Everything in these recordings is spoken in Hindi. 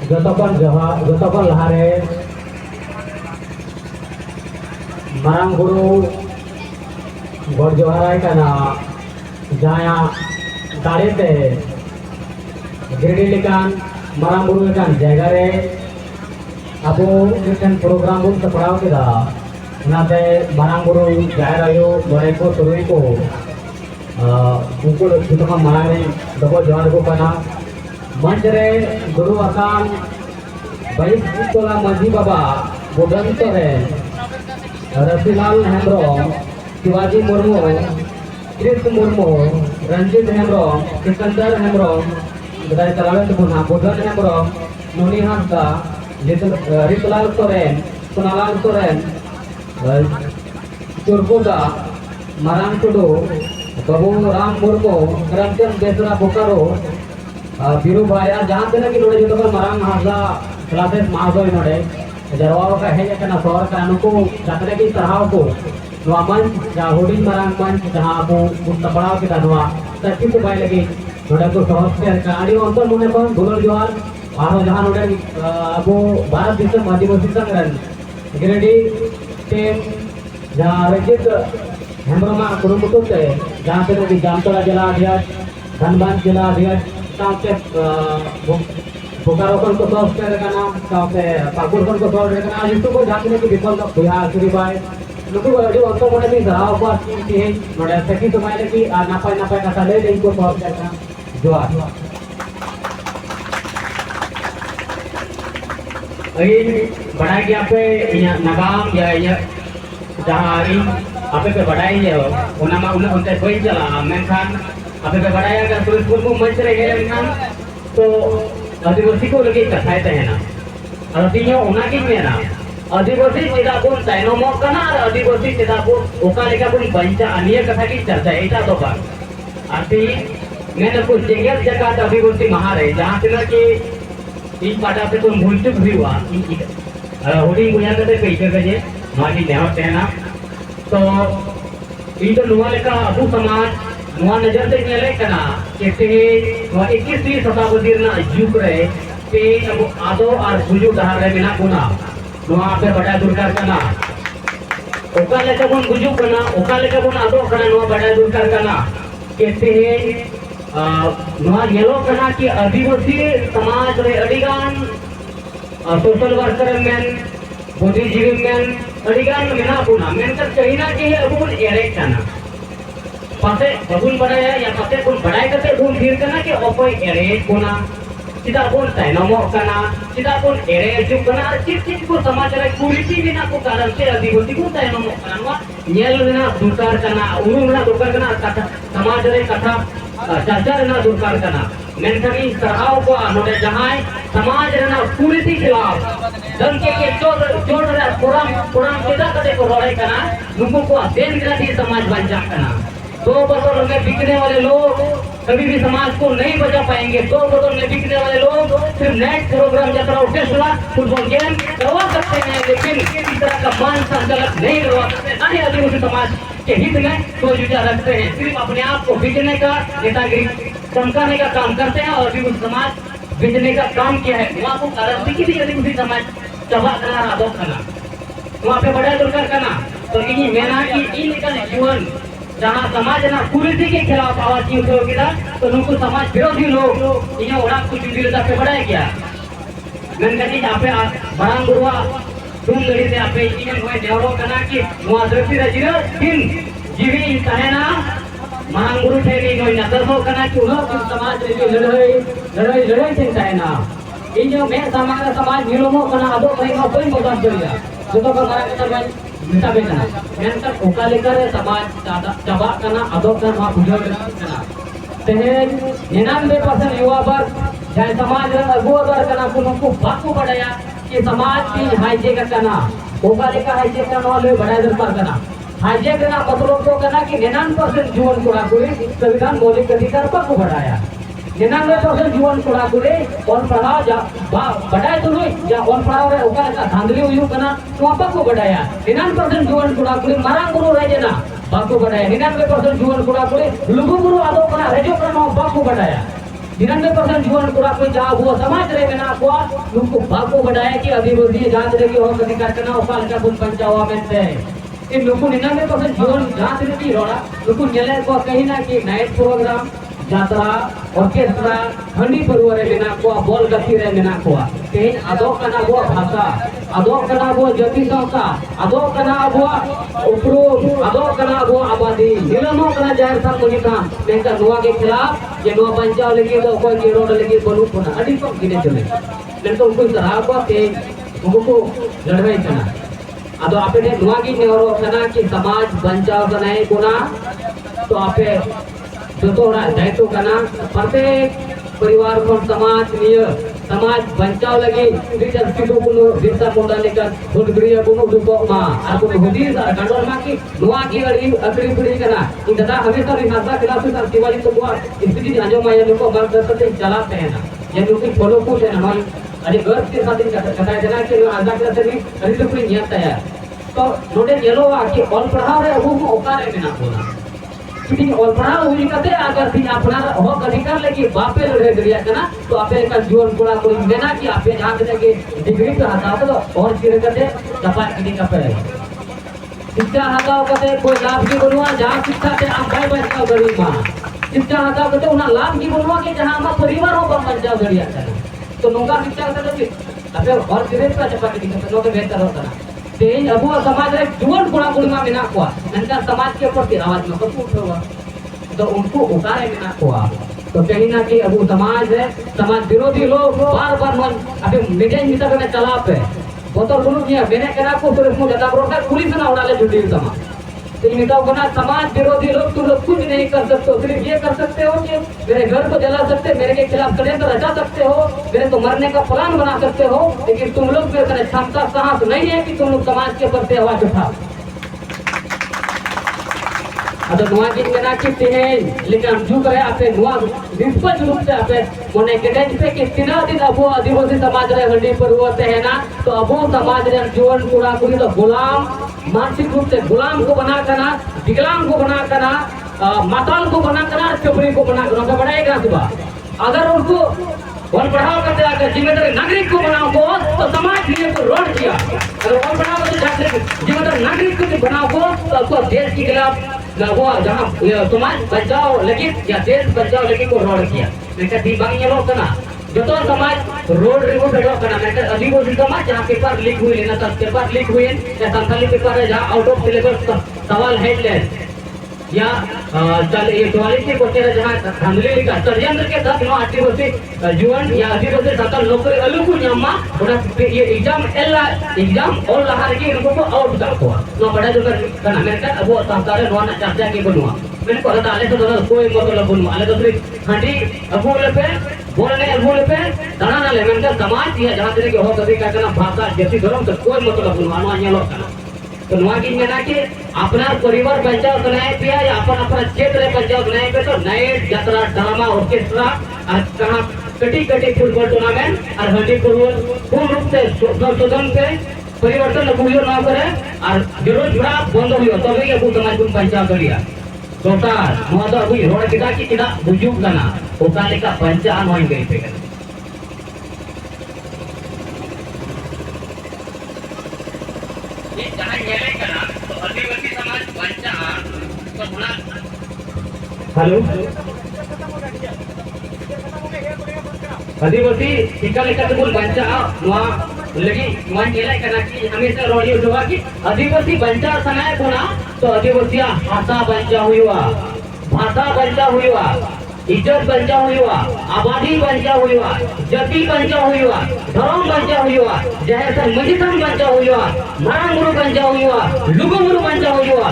जतोखन लहारे मारांग गुरु गड़ जोहाराय कना जहां दाड़ेते गिरडी लेकान मारांग गुरु लेकान जगह रे अबो मिटन प्रोग्राम बुन सपड़ाव केदा नाते मारांग गुरु जाहिर आयो बड़े को तुरुई को उनको जुतोखन मारांग दबो जोहार को कना मंच रे गुरु आसान बाईस तोला माजी बाबा बुडंत रे रसीलाल हेम्ब्रम शिवाजी मुर्मू कृष्ण मुर्मू रंजित हेम्ब्रम सिकंदर हेम्ब्रम गदाय तलावे तबुना बुडन हेम्ब्रम नोनी हांसदा रितलाल सोरेन सोनालाल सोरेन चुरकुदा मारांग टुडू बाबू राम मुर्मू करमचंद बेसरा बोकारो बिरु भाया जहाँ तक कि नोड़े जो मारांग हांसदा क्लासेस महाजोय नोड़े जरवाओ का है या सौर का अनुको जातरे की तरह को नवा मंच जहाँ होडिंग मारांग मंच जहाँ आपको उन तपड़ाव के तनवा सच्ची को बाय लगी नोड़े को सहज से काड़ी अंतर मुने पर दुलर जोहार आरो जहाँ नोड़े आपको भारत दिसम आदिवासी संगठन गिरडी टीम जहाँ रंजित हेम्ब्रमा कुरुमुटु से जहाँ तक कि जामतड़ा जिला अध्यक्ष धनबाद जिला अध्यक्ष साथ बोकारो को सॉफ्ट कर का नाम साथे पाकुर को सॉफ्ट कर का आज को जातने की विफल का भुया आखिरी बाय नुकु जो अंत मोने भी सराव को की है नोडे सकी तो मायने की नापाय कथा ले दे इनको सॉफ्ट करना जोहार अई बढ़ाई गया पे नगाम या जहां इन आपे पे बढ़ाई है ओना मा उनते कोई चला मेनखान आपे पे बढ़ाया अगर पुलिस को मंच रे हेलखान तो आदिवासी को लगे कथाएं तहना और तीनों उना की मेना आदिवासी चिदा बुन ताइनोमो कना और आदिवासी चिदा बुन ओका लेका बुन बंचा अन्य कथा की चर्चा एटा तो बात आती मैंने कुछ जगह जगह आदिवासी महारे जहां तिना की इन पाटा से कोई भूलचुक हुआ होडी बुया कते कइसे कजे मागी नेहर तहना तो इन तो नुआ लेका अबू समाज नुआ नजर से नेले कना के 21वीं शताब्दी ना युग रे पे अब आदो और गुजु दहार रे बिना गुना नुआ पे बड़ा दुर्कार कना ओका लेका बुन गुजु कना ओका लेका बुन आदो कना नुआ बड़ा दुर्कार कना के नुआ येलो कना कि आदिवासी समाज रे अडिगान सोशल वर्कर मेन बुद्धिजीवी मेन अडिगान मेना गुना मेन कर कहिना कि अब बुन एरे कना पासे बबुन बढ़ाया या पासे बुन बढ़ाई करते बुन फिर करना कि ओपय एरे कोना चिदा बुन ताइनमो कना चिदा बुन एरे जो कना चित को समाज रे कुलिटी बिना को कारण से आदिवासी को ताइनमो कना वा नेल बिना दुर्कार कना उरु बिना दुर्कार कना कथा समाज रे कथा चर्चा ना दुर्कार कना मेनखानी सराव को नोडे जहां समाज रे ना कुलिटी खिलाफ दंके के चोर रे पुराम केदा कते को रोड़े कना नुको को देन ग्रादी समाज बंचा कना 2 बोतल में बिकने वाले लोग कभी भी समाज को नहीं बचा पाएंगे 2 बोतल में बिकने वाले लोग सिर्फ नेट प्रोग्राम यात्रा ऑर्केस्ट्रा फुटबॉल गेम करवा सकते हैं लेकिन इस तरह का मान संचालक नहीं करवा सकते ना ही आदिवासी समाज के हित में सोच विचार रखते हैं सिर्फ अपने आप को बिकने का नेतागिरी चमकाने का काम करते हैं और आदिवासी समाज बिकने का काम किया है वहाँ को कारण की भी आदिवासी समाज चबा करना आदो करना वहाँ पे बड़ा दुर्कर करना तो इन्हीं मेना की इन का जीवन जहाँ समाज ना कुरीति के खिलाफ आवाज की उठे होगी तो उनको समाज विरोधी लोग इन्हें उड़ा कुछ विरोधा पे बढ़ाया गया मैंने कहा यहाँ पे बड़ा गुरुआ तुम गड़ी से आप इन्हें हुए देवरों करना कि वहाँ दृष्टि रजिरो दिन जीवी कहना महान गुरु थे कि इन्होंने नजर करना कि उन्होंने समाज रे लड़ाई चिंता है ना इन जो मैं समाज निलोमो करना अदो कहीं कोई मदद करेगा जो तो हमारा के मिटा बेचना मेंटर ओका लेकर समाज चबा करना अदो करना बुझो करना तेज 99% युवा वर्ग जहाँ समाज रे अगुआदार करना को बाकू बढ़ाया कि समाज की हाईजेक करना ओका लेकर हाईजेक करना ले बढ़ाया दरकार करना हाईजेक करना मतलब तो करना कि 99% जीवन को राखुले संविधान मौलिक अधिकार पर को बढ़ाया 99% जीवन को राखुले और पढ़ाओ जा बढ़ाए तो नहीं या और पढ़ाओ रे ओका का धांधली हुई करना तो आप को बढ़ाया 99% जीवन को राखुले मारा गुरु रह जना बाको बढ़ाया 99% जीवन को राखुले लुगु गुरु आदो करना रेजो करना बाको बढ़ाया 99% जुआन कोड़ा को जहाँ वो समाज रे में ना को नुको बाको बढ़ाया कि आदिवासी जात रे की हो अधिकार करना उपाल का बुन पंचावा में से इन नुको 99% जुआन जात रे की रोड़ा नुको नेले को कहीं ना कि नाइट प्रोग्राम जात्रा ऑर्केस्ट्रा हंडी परवरे मेना को बॉल गति रे मेना को तेन आदो कना वो भाषा आदो कना वो जाति संस्था आदो कना वो उपरो आदो कना वो आबादी निलमो कना जाहिर सा मुनि का मेका नुआ के खिलाफ ये नुआ पंचाव लगी तो कोई के रोड लगी बनु पुना अडी तो गिने चले मैं तो उनको सराह को ते उनको लड़वाई कना आदो आपे ने नुआ की नेरो कना कि समाज पंचाव बनाए गुना तो आपे जो थोड़ा दायित्व करना प्रत्येक परिवार को समाज बचाव लगे रिचर किडो कुनो बिरसा मुंडा लेकर हुडगड़िया कुनो दुबो मा आ कुनो हुदी गंडोर मा की नुआ की अगड़ी पड़ी करना इन दादा हमेशा रिहासा क्लास सर दिवाली तो हुआ स्थिति आजो मा ये लोग मार्गदर्शन चलाते हैं ना ये लोग फॉलो करते हैं ना अरे गर्व के साथ कथा जना के आजा क्लास में अरे तो कोई नियत है तो नोडे येलो आके ऑल पढ़ा रहे वो ओकारे में ना बोला किसी और पढ़ा हुई कते अगर थी अपना हो अधिकार लेके बापे लड़े गरिया करना तो आपे का जीवन पूरा कोई लेना कि आपे जहां के डिग्री पे हटाओ तो और किरे कते तपा किनी का पे शिक्षा हटाओ कते कोई लाभ की बनवा जहां शिक्षा से आप भाई बचाओ गरीब मां शिक्षा हटाओ कते उना लाभ की बनवा के जहां हम परिवार हो बचाओ गरिया करना तो नोगा शिक्षा कते आपे और किरे पे तपा किनी का तो बेहतर होता तेज अबू समाज रे जुवन गुणा गुणमा में ना कोआ इनका समाज के प्रति आवाज में कपूर होगा तो उनको उतारे में ना कोआ तो कहीं ना कहीं अबू समाज है समाज विरोधी लोग बार-बार मन अबे मीडिया मिता में चला पे बोतल गुरु किया मैंने करा को पुलिस में ज्यादा बरोबर पुलिस ना उड़ाले जुड़ी समाज तो मिता बना समाज विरोधी लोग तुम लोग कुछ नहीं कर सकते हो सिर्फ ये कर सकते हो कि मेरे घर को जला सकते मेरे के खिलाफ षड्यंत्र रचा सकते हो मेरे को मरने का प्लान बना सकते हो लेकिन तुम लोग में क्षमता साहस नहीं है कि तुम लोग समाज के प्रति आवाज उठाओ अतो नुआ की मेना कितने हैं लेकिन हम जो करे आपे नुआ निष्पक्ष रूप से आपे मोने गेडेज पे कि तीना दिन अबो आदिवासी समाज रे हंडी पर होते हैं ना तो अबो समाज रे जीवन पूरा पूरी तो गुलाम मानसिक रूप से गुलाम को बना करना विकलांग को बना करना माताल को बना करना चपड़ी को बना करना बढ़ाएगा सुबह अगर उनको और बढ़ाव करते अगर जिम्मेदार नागरिक को बनाओ तो समाज ने को रोड किया अगर और बढ़ाव करते जिम्मेदार नागरिक को बनाओ तो उसको देश के खिलाफ वो जहाँ समाज बचाओ लगी या देश बचाओ लगी को रोड किया मैं कहती बांग ये लोग ना जो तो समाज रोड रिमूव करो करना मैं कहती आदिवासी समाज जहाँ पेपर लीक हुई लेना तब पेपर लीक हुई या संथाली पेपर है जहाँ आउट ऑफ सिलेबस सवाल हेडलाइन या चल ये क्वालिटी को तेरा जहाँ धांधली का षड्यंत्र के साथ नो आदिवासी जीवन या आदिवासी सकल नौकरी अलग न्यामा उन्हें ये एग्जाम और लहार की इनको को आउट कर को नो बड़ा जो करना मेरे का अब वो संसार नो ना चर्चा के बनवा मैंने को था आले तो कोई मतलब बनवा आले तो सिर्फ हंडी अबोले पे बोलने पे दाना ना ले मैंने का समाज या जहाँ तक हो कभी का करना भाषा जैसी धर्म तो कोई मतलब बनवा नो अन्य लोग करना तो नुआ की मेना कि अपना परिवार बचाव बनाए पे या अपन अपना क्षेत्र बचाव बनाए पे तो नए यात्रा ड्रामा ऑर्केस्ट्रा और कहाँ कटी फुटबॉल टूर्नामेंट और हंडी पूर्ण रूप से संशोधन पे परिवर्तन लगुयो ना करे और बेरोजगार बंद हुई तो भी अबू समाज को बचाव करिया दोतार नुआ तो अबू रोड किदा की किदा बुजुर्ग करना ओकाले का पंचान होई गई पे हेलो आदिवासी टीका लेकर बोल बंचा नुआ लगी नुआ केला करना कि हमेशा रोडियो जोगा कि आदिवासी बंचा सनाय बोला तो आदिवासी भाषा बंचा हुआ भाषा बंचा हुआ इज्जत बंचा हुआ आबादी बंचा हुआ जाति बंचा हुआ धर्म बंचा हुआ जैसे मजिदम बंचा हुआ मारामुरु बंचा हुआ लुगुमुरु बंचा हुआ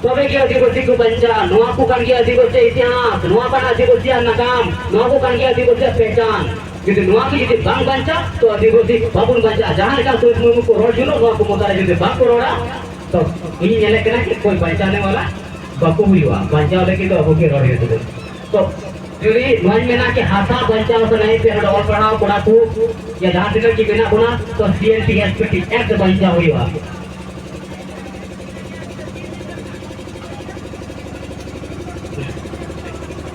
तबे के आदिवासी को बंचा नुआ को कान के आदिवासी इतिहास नुआ का आदिवासी नागाम नुआ को कान के आदिवासी पहचान यदि नुआ की यदि बांग बंचा तो आदिवासी बाबुन बंचा जहां का सोच मुर्मू को रोड जुनो नुआ को मोता यदि बाप को रोड़ा तो इन नेले केना कि कोई बंचाने वाला बापू हुआ बंचा लेके तो होके रोड ये तो जुड़ी नुआ में ना कि हाथा बंचा तो नहीं पे और पढ़ाओ पढ़ा को या जहां तक की बिना गुना तो सीएनटीएसपी एक्ट बंचा हुआ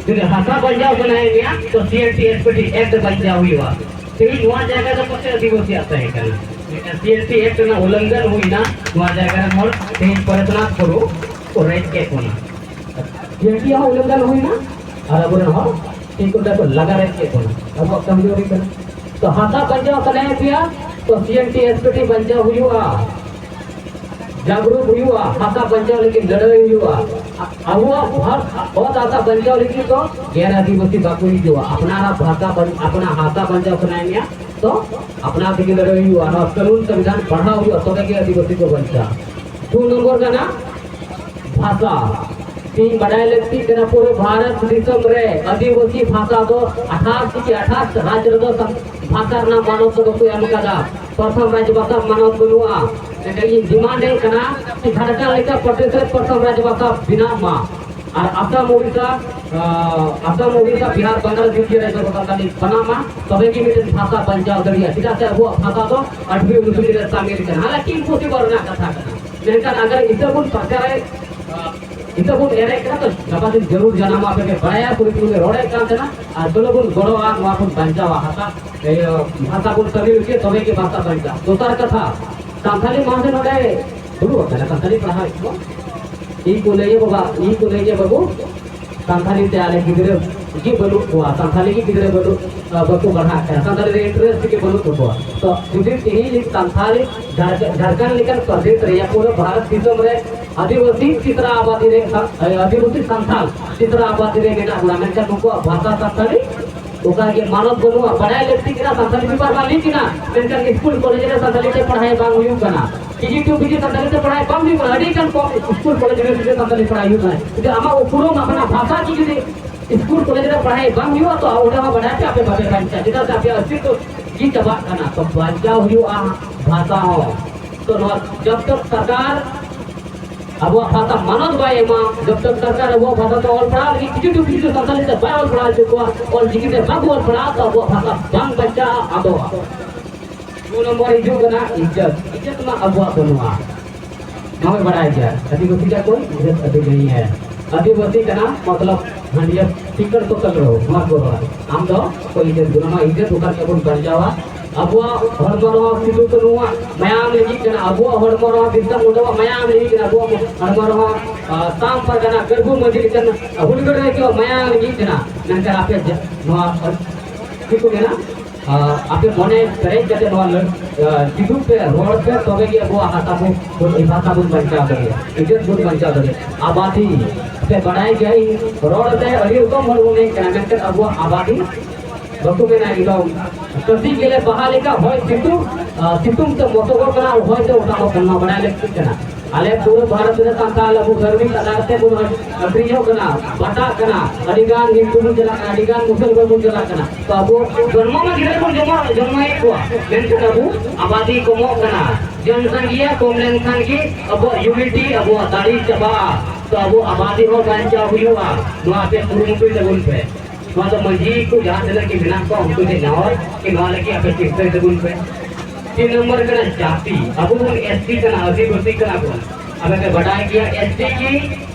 जुदि हासा बंजाव बनाए गया तो सीएलटी एसपीटी एक्ट बंजाव हुआ तेज वहाँ जगह तो पचे आदिवासी आता है करना सीएलटी एक्ट ना उल्लंघन हुई ना वहाँ जगह मोर तेज परतना करो तो रेट के कोना सीएलटी यहाँ उल्लंघन हुई ना और अब ना ठीक होता तो लगा रेट के कोना अब कमजोरी करना तो हासा बंजाव बनाए गया तो सीएलटी एसपीटी बंजाव हुआ जागरूक हुआ हाथा बंचाव लेकिन लड़ाई हुआ अब बहुत आशा बंचाव लेकिन तो गैर आदिवासी बाकू हुआ अपना भाषा अपना हाथा बंचाव बनाएंगे तो अपना से लड़ाई हुआ ना कानून संविधान पढ़ा हुआ तो के आदिवासी को बंचा 2 नंबर का ना भाषा तीन बढ़ाई लगती तेरा पूरे भारत देशम रे आदिवासी भाषा तो 28 राज्य रो भाषा ना मानव तो कोई एम कदा प्रथम राज्य भाषा मानव बनुआ ये डिमांड है कना कि झारखंड लेकर प्रतिशत प्रथम राज्य भाषा बिना मां और असम ओडिशा बिहार बंगाल द्वितीय राज्य भाषा बना मां तबे की मिशन भाषा बंचाव दरिया सीधा से वो भाषा तो 8वीं अनुसूची में शामिल करना हालांकि इम्पॉसिबल ना कथा करना लेकिन अगर इसे कुछ सरकार है इसे कुछ एरे का तो नपास जरूर जनामा पे बढ़ाया पूरी पूरी रोड़े काम थे ना और दोनों कुछ गोड़ो आग वहाँ कुछ बंचावा हाथा भाषा कुछ सभी उसके तबे की भाषा बंचा दूसरा कथा संथाली मासे नोडे शुरू होता है संथाली पढ़ा इसको ई को ले ये बाबू संथाली से आले किधर की बोलू हुआ संथाली की किधर बोलू बच्चों बढ़ा कर संथाली इंटरेस्ट के बोलू तो हुआ तो दूसरी यही संथाली झारखंड लेकर प्रदेश रहे या पूरे भारत देश में आदिवासी चित्रा आबादी रे आदिवासी संथाल चित्रा आबादी रे गेटा गुड़ा में क्या तुमको भाषा संथाली ओका के मानव बनुआ पढ़ाई लगती कि ना संथाली पेपर वाली कि ना मेंटल स्कूल कॉलेज में संथाली से पढ़ाई बांग हुई बना किसी बीजी संथाली से पढ़ाई बांग हुई बना अड़ी कन स्कूल कॉलेज में संथाली पढ़ाई हुई बना तो आमा उपरो में अपना भाषा की जो स्कूल कॉलेज में पढ़ाई बांग हुई तो ओडा में बढ़ा के आपे बाबे पंचायत जितना से आपे अस्तित्व की तबाह करना तो बचा हुई आ भाषा हो तो जब तक सरकार अब वो भाषा मानव बाय मां जब तक सरकार वो भाषा तो और पढ़ा लेकिन किसी तो संथाली से बाय और पढ़ा चुका और जिकी से बाग और पढ़ा तो वो भाषा बंग बच्चा आदो 2 नंबर जो बना इज्जत में अब वो बनुआ हमें बढ़ाया गया आदिवासी का कोई इज्जत अधिक नहीं है आदिवासी का नाम मतलब हंडिया टिकट तो कर रहो मत बोलो हम तो कोई इज्जत गुना इज्जत उतर के बन जावा अब वो हरमरो सिद्धू तो नुआ मयाम लेगी कना अब वो हरमरो बिस्ता मुंडवा मयाम लेगी कना वो हरमरो ताम पर कना गर्भु मंदिर कना हुलगड़ रे के मयाम लेगी कना नंतर आपे नुआ कितो ना आपे मने करे जते नुआ सिद्धू पे रोड पे तबे के वो हाथा को भाषा बुन बंचा दे इज्जत बुन बंचा दे आबादी से बढ़ाई गई रोड पे अड़ी तो मन में कना नंतर अब वो आबादी बकु में ना एकदम कसी के लिए बहाली का होय सितुम तो मोटोगो कना होय तो उठा करना बना ले कना आले पूरे भारत में संताल अब गर्मी कदाते बुन अग्रियो कना बटा कना अडिगान हिंदू जला अडिगान मुसलमान जला कना तो अब जन्म में गिरे को जन्म है को लेकिन अब आबादी को मो कना जनसंख्या कम लेंथन की अब यूनिटी अब दाढ़ी चबा तो अब आबादी हो बंचा हुआ नो पे पूरे मुकुल तगुल पे तो मंजी को जहाँ से लगे बिना को हमको दे नावर कि ना लगे आप चिंता तगुल पे 3 नंबर का जाति अब वो एसटी का ना आदिवासी का ना बोल अब अगर बढ़ाया गया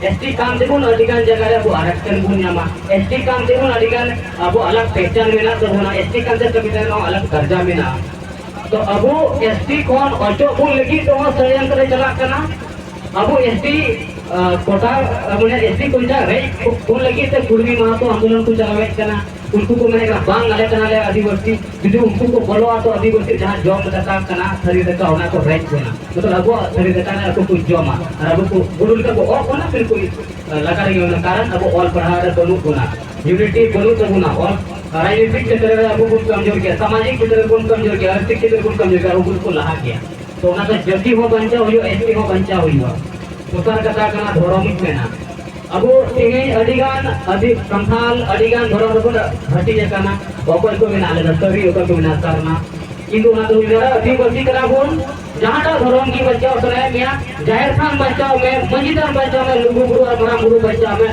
एसटी काम देखो ना अधिकांश जगह है वो आरक्षण गुण नामा एसटी काम देखो ना अधिकांश अब वो अलग पहचान में ना तो होना एसटी काम से कभी ना अलग दर्जा में ना तो अब वो एसटी कौन ऑटो कौन लगी तो वहाँ षड्यंत्र चला करना अब वो एसटी कोटा मैंने एसटी कोई जा रही कौन लगी तो कुर्मी महा तो आंदोलन को चलावे करना उनको को मैंने कहा बांग आले कना ले आदिवासी यदि उनको को बोलो तो आदिवासी जहाँ जॉब करता कना थरी देता होना को राइट होना मतलब अब थरी देता ना को कुछ जॉब और अब को बुरुल का को और होना फिर कोई लगा रही होना कारण अब ऑल पढ़ा रहे दोनों होना यूनिटी बोलो तो होना और राजनीतिक क्षेत्र में अब कुछ कमजोर किया सामाजिक क्षेत्र में कमजोर किया आर्थिक क्षेत्र में कमजोर किया उनको लहा किया तो ना तो जल्दी हो बंचा हुई एसटी हो बंचा हुई उतर कथा करना धोरोमिक में ना अब तेगे अडिगान अधिक संथाल अडिगान धोरोम को घटी जकाना बकोल को बिना ले तभी ओकर को बिना करना किंतु ना तो जरा अधिक वर्षी करा बोल जहां धोरोम की बचाव करे मियां जाहिर खान बचाव में मंजिदान बचाव में लुगु गुरु और बड़ा गुरु बचाव में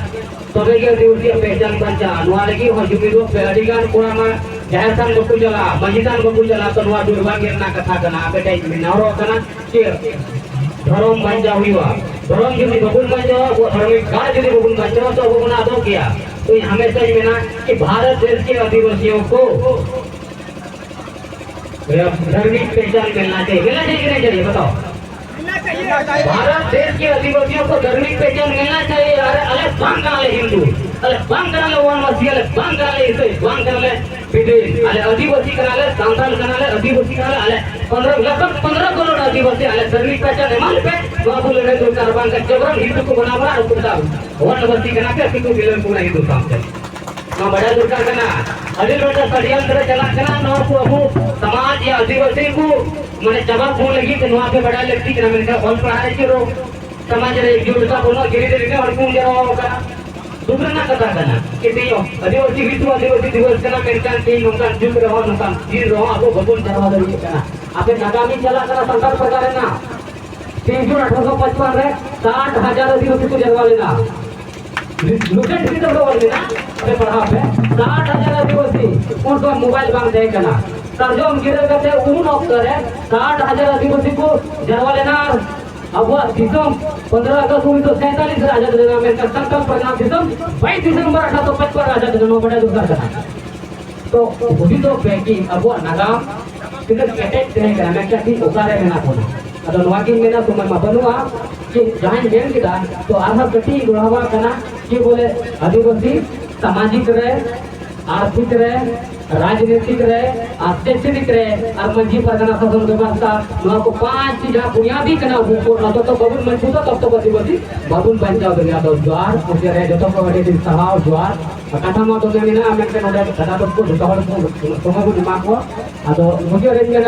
तबे के दिवसीय पहचान बचा अनुवाद की हो जुमिरो पे अडिगान कोरा में जाहिर खान बकु चला मंजिदान बकु चला तो नुआ दुर्बा गिरना कथा करना बेटा मिनारो करना कि धर्म बंजा हुआ धर्म यदि बबुल बंजा वो धार्मिक कार्य यदि बबुल बंजा तो वो गुना दो किया तो हमेशा ही मेना कि भारत देश के आदिवासियों को धार्मिक पहचान मिलना चाहिए कि नहीं चाहिए बताओ। भारत देश के आदिवासियों को धार्मिक पहचान मिलना चाहिए। अरे अरे बांग कराले हिंदू, अरे बांग कराले वनवासी, अरे बांग कराले इसे, बांग कराले विदेश, अरे आदिवासी कराले सांताल कराले आदिवासी कराले, अरे 15 करोड़ आदिवासी अरे धार्मिक पहचान है मान पे बाबू लेने तो कारबान का जबरन हिंदू को बनावा और कुत्ता वनवासी कना के कितु बिलन पूरा हिंदू सामने ना बड़ा दुर्गा कना अदिल बेटा षड्यंत्र चला कना नो को अबू समाज या आदिवासी को मैंने जवाब फोन लगी तो वहां पे बड़ा लगती कि मैंने कहा फल पढ़ाए चिरो समाज रे एकजुटता बोलो धीरे धीरे के और कौन जरा होगा दूसरा ना कथा करना कि दियो आदिवासी विश्व आदिवासी दिवस करना मेरकान तीन नुकान जुट रहो नुकान जीर रहो आपको भगवान जरवा दे करना आपे नागामी चला करना संकल्प प्रकार ना 3 जून 1855 रे 60,000 आदिवासी को जरवा लेना लुटेट भी तो बोल देना अबे पढ़ा पे 60,000 आदिवासी उनको मोबाइल बांग दे करना तर्जुम गिरे करते उन अफसर है 60,000 आदिवासी को जरवा लेना। अब वो दिसम 15 अगस्त 1947 आजाद देना में संकल्प परिणाम दिसम 22 दिसंबर 1855 आजाद देना बड़ा दुर्गा करना तो बुद्धि तो पैकी अब वो नागाम तिलक अटैक नहीं करना मैं क्या थी उकारे में ना बोलूं अदो नवागिन में ना तो मैं बनूंगा कि जहां जेल किदा तो आधा कटी गुणावा करना कि बोले आदिवासी सामाजिक रहे आर्थिक रहे राजनीतिक रहे शैक्षणिक रहे और मंझी परगना शासन व्यवस्था वहाँ को 5 चीज बुनियादी करना हुकुम तो बबुल मंजूर तब तो आदिवासी बबुल पंचायत दुनिया तो ज्वार उसे रहे जो तो बड़े दिन सहाव ज्वार कथा में तो मैं ना मैं के नोडा कथा तो को दुकान को दिमाग को अदो मुझे रेंज में